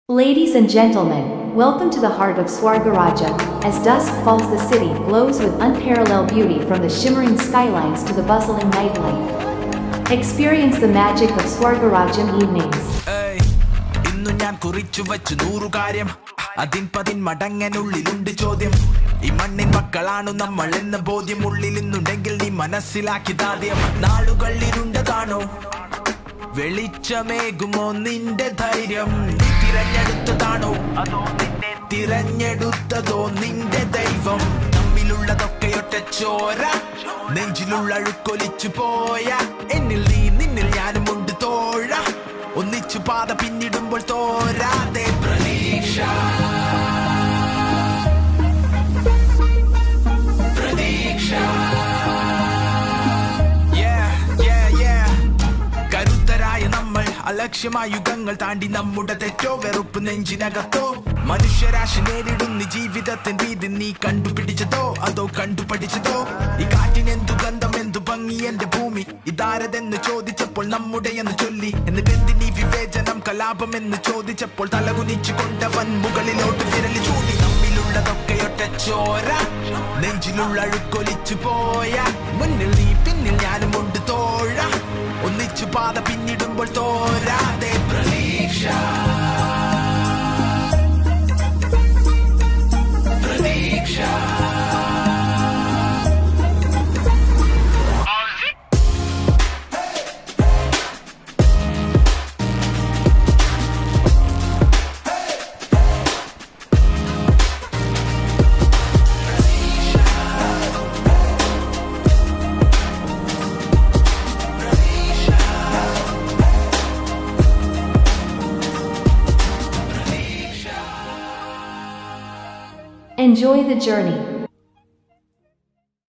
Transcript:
Ladies and gentlemen, welcome to the heart of Swargaraja. As dusk falls, the city glows with unparalleled beauty from the shimmering skylines to the bustling nightlife. Experience the magic of Swargarajam evenings. ഇന്നു ഞാൻ കുറിച്ചു വച്ചു 100 കാര്യം അതിൻ മടങ്ങനുള്ളിലുണ്ട് ചോദ്യം ഈ മണ്ണിൻ മക്കളാണു നമ്മൾ എന്ന ബോധ്യം ഉള്ളിലുണ്ടെങ്കിൽ നീ മനസ്സിലാക്കിയതാദ്യം നാളുകൾ ഇരുണ്ടതാണോ വെളിച്ചമേകുമോ നിന്റെ ധൈര്യം നീ തിരഞ്ഞെടുത്തതാണോ അതോ നിന്നെ തിരഞ്ഞെടുത്തതോ നിന്റെ ദൈവം തമ്മിലുള്ളതൊക്കെയൊറ്റ ചോര നെഞ്ചിലുള്ള അഴുക്കൊലിച്ചു പോയ എന്നിൽ നീ നിന്നിൽ ഞാനുമുണ്ട് തോഴ ഒന്നിച്ചു പാത പിന്നിടുമ്പോൾ തോരാതെ പ്രതീക്ഷ പ്രതീക്ഷ കരുത്തരായ നമ്മൾ അലക്ഷ്യമായ യുഗങ്ങൾ താണ്ടി നമ്മുടെ തെറ്റോ വെറുപ്പ് നെഞ്ചിനകത്തോ മനുഷ്യരാശി നേരിടുന്ന ജീവിതത്തിൻ രീതി നീ കണ്ടുപിടിച്ചതോ അതോ കണ്ടുപഠിച്ചതോ ഈ കാറ്റിനെന്തു ഗന്ധം എന്തു ഭംഗി എന്റെ ഭൂമി ഇതാരതെന്ന് ചോദിച്ചപ്പോൾ നമ്മുടെ എന്ന് ചൊല്ലി എന്നിട്ടെന്തിനീ വിവേചനം കലാപം എന്ന് ചോദിച്ചപ്പോൾ തലകുനിച്ചു കൊണ്ടവൻ മുകളിലോട്ട് വിരലി ചൂണ്ടി തമ്മിലുള്ളതൊക്കെയൊറ്റ ചോര നെഞ്ചിലുള്ള അഴുക്കൊലിച്ചു പോയ മുന്നിൽ നീ പിന്നിൽ ഞാനുമുണ്ട് തോഴ ഒന്നിച്ചു പാത പിന്നിടുമ്പോൾ തോരാതെ പ്രതീക്ഷ പ്രതീക്ഷ Enjoy the journey.